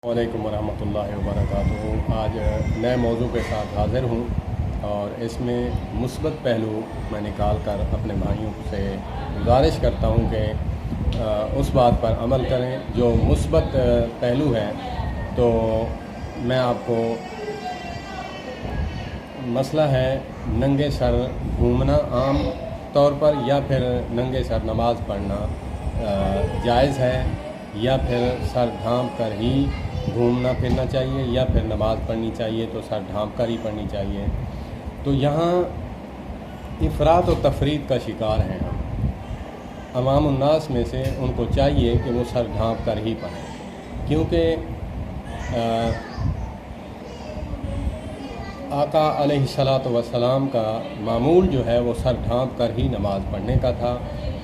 वालेकुम रहमतुल्लाहि व बरकातुहू। आज नए मौजू के साथ हाज़िर हूँ और इसमें मुस्बत पहलू मैं निकाल कर अपने भाइयों से गुजारिश करता हूँ कि उस बात पर अमल करें जो मुस्बत पहलू है। तो मैं आपको मसला है नंगे सर घूमना आम तौर पर या फिर नंगे सर नमाज़ पढ़ना जायज़ है या फिर सर ढांप कर ही घूमना फिरना चाहिए या फिर नमाज़ पढ़नी चाहिए तो सर ढांप कर ही पढ़नी चाहिए। तो यहाँ इफ़रात और तफरीद का शिकार हैं हम। अवाम उन्नास में से उनको चाहिए कि वो सर ढांप कर ही पढ़ें, क्योंकि आका अलैहिस्सलातु वस्सलाम का मामूल जो है वो सर ढांप कर ही नमाज़ पढ़ने का था।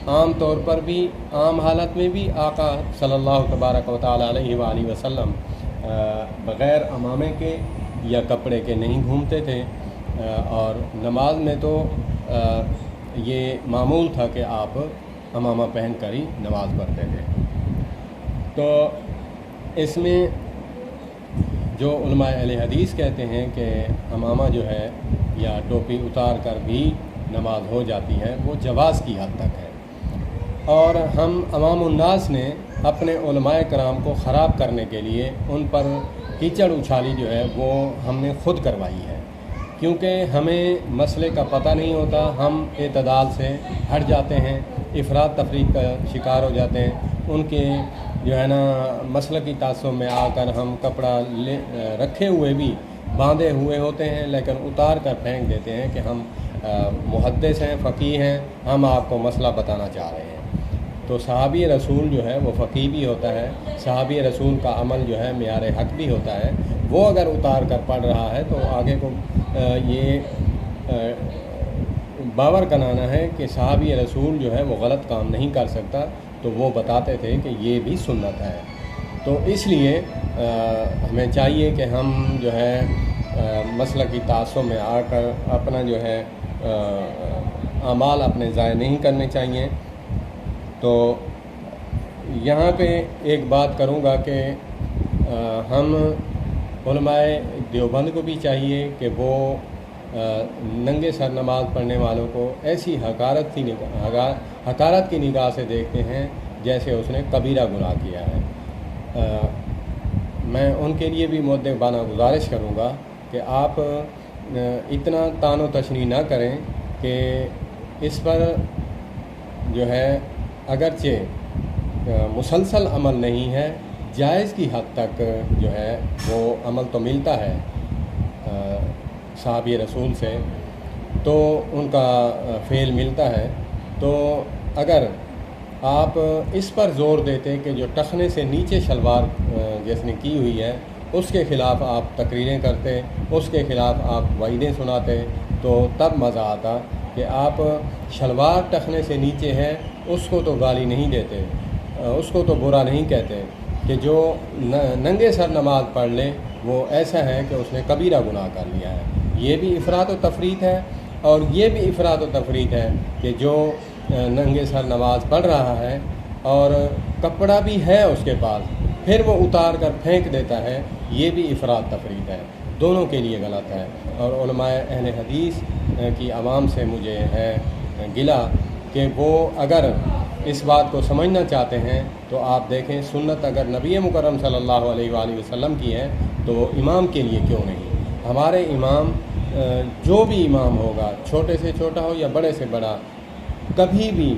आम तौर पर भी आम हालत में भी आका सल्लल्लाहु तबारक व तआला अलैहि वसल्लम बग़ैर अमामे के या कपड़े के नहीं घूमते थे और नमाज में तो ये मामूल था कि आप अमामा पहन कर ही नमाज़ पढ़ते थे। तो इसमें जो उलमाए अहले हदीस कहते हैं कि अमामा जो है या टोपी उतार कर भी नमाज हो जाती है, वो जवाज़ की हद तक है। और हम अवाम उन्नास ने अपने उलमाए कराम को ख़राब करने के लिए उन पर कीचड़ उछाली जो है वो हमने ख़ुद करवाई है, क्योंकि हमें मसले का पता नहीं होता। हम एतदाल से हट जाते हैं, इफ़रात तफरीद का शिकार हो जाते हैं। उनके जो है ना मसलक की तासुब में आकर हम कपड़ा रखे हुए भी बांधे हुए होते हैं, लेकिन उतार कर फेंक देते हैं कि हम मुहद्दिस हैं, फ़क़ीह हैं, हम आपको मसला बताना चाह रहे हैं। तो सहाबी रसूल जो है वो फ़क़ीह भी होता है, सहाबी रसूल का अमल जो है मियार हक़ भी होता है। वो अगर उतार कर पढ़ रहा है तो आगे को ये बावर कराना है कि सहाबी रसूल जो है वो गलत काम नहीं कर सकता, तो वो बताते थे कि ये भी सुन्नत है। तो इसलिए हमें चाहिए कि हम जो है मसलक की तासुब में आकर अपना जो है अमाल अपने ज़ाय नहीं करने चाहिए। तो यहाँ पे एक बात करूँगा कि हम उलमाए देवबंद को भी चाहिए कि वो नंगे सर नमाज़ पढ़ने वालों को ऐसी हकारत की निगाह से देखते हैं जैसे उसने कबीरा गुनाह किया है। मैं उनके लिए भी मुअद्दिबाना गुजारिश करूँगा कि आप इतना तानो तशनी ना करें कि इस पर जो है अगरचे मुसलसल अमल नहीं है, जायज़ की हद तक जो है वो अमल तो मिलता है सहाबी रसूल से, तो उनका फ़ेल मिलता है। तो अगर आप इस पर ज़ोर देते कि जो टखने से नीचे शलवार जिसने की हुई है उसके ख़िलाफ़ आप तकरीरें करते, उसके ख़िलाफ़ आप वाइदें सुनाते, तो तब मज़ा आता कि आप शलवार टखने से नीचे है उसको तो गाली नहीं देते, उसको तो बुरा नहीं कहते कि जो नंगे सर नमाज़ पढ़ ले वो ऐसा है कि उसने कबीरा गुनाह कर लिया है। ये भी इफ़रात व तफरीत है और ये भी इफ़रात व तफरीत है कि जो नंगे सर नमाज़ पढ़ रहा है और कपड़ा भी है उसके पास, फिर वो उतार कर फेंक देता है, ये भी इफ़रात तफरीत है। दोनों के लिए गलत है। और उलमाए अहले हदीस की आवाम से मुझे है गिला कि वो अगर इस बात को समझना चाहते हैं तो आप देखें सुन्नत अगर नबी मुकर्रम सल्लल्लाहु अलैहि वसल्लम की है तो वो इमाम के लिए क्यों नहीं। हमारे इमाम जो भी इमाम होगा, छोटे से छोटा हो या बड़े से बड़ा, कभी भी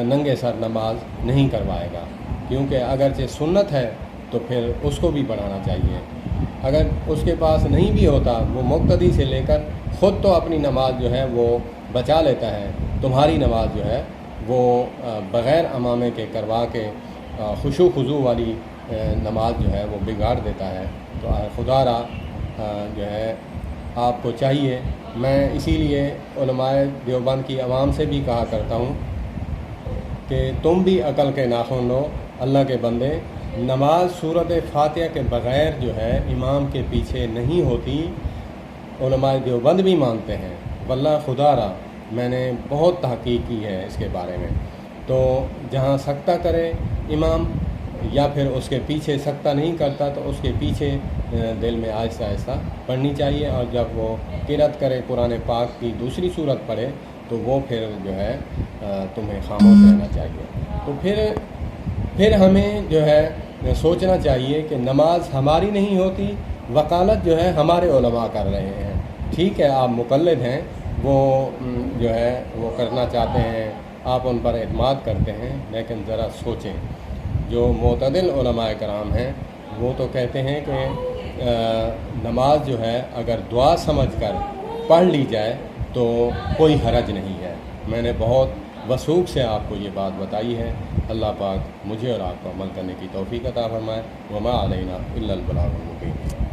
नंगे सर नमाज नहीं करवाएगा, क्योंकि अगरचे सुन्नत है तो फिर उसको भी पढ़ाना चाहिए। अगर उसके पास नहीं भी होता, वो मुक्तदी से लेकर ख़ुद तो अपनी नमाज जो है वो बचा लेता है, तुम्हारी नमाज जो है वो बग़ैर अमामे के करवा के खुशू खुजू वाली नमाज जो है वो बिगाड़ देता है। तो खुदारा जो है आपको चाहिए, मैं इसीलिए उलमाए देवबंद की आवाम से भी कहा करता हूँ कि तुम भी अकल के नाखून लो अल्लाह के बंदे। नमाज सूरत फ़ातिहा के बग़ैर जो है इमाम के पीछे नहीं होती, उलमाए देवबंद भी मानते हैं। वल्लाह खुदारा मैंने बहुत तहक़ीक़ की है इसके बारे में। तो जहाँ सख्ता करे इमाम یا پھر اس کے پیچھے سکتہ نہیں کرتا تو اس کے پیچھے دل میں آہستہ آہستہ پڑھنی چاہیے، اور جب وہ قرأت کرے قرآن پاک کی دوسری صورت پڑھے تو وہ پھر جو ہے تمہیں خاموش رہنا چاہیے۔ تو پھر ہمیں جو ہے سوچنا چاہیے کہ نماز ہماری نہیں ہوتی، وکالت جو ہے ہمارے علماء کر رہے ہیں۔ ٹھیک ہے، آپ مقلد ہیں، وہ جو ہے وہ کرنا چاہتے ہیں، آپ ان پر اعتماد کرتے ہیں، لیکن ذرا سوچیں۔ جو معتدل علماء کرام ہیں وہ تو کہتے ہیں کہ نماز جو ہے اگر دعا سمجھ کر پڑھ لی جائے تو کوئی حرج نہیں ہے۔ میں نے بہت وثوق سے آپ کو یہ بات بتائی ہے۔ اللہ پاک مجھے اور آپ کو عمل کرنے کی توفیق عطا فرمائے۔ وما علینا الا البلاغ المبین۔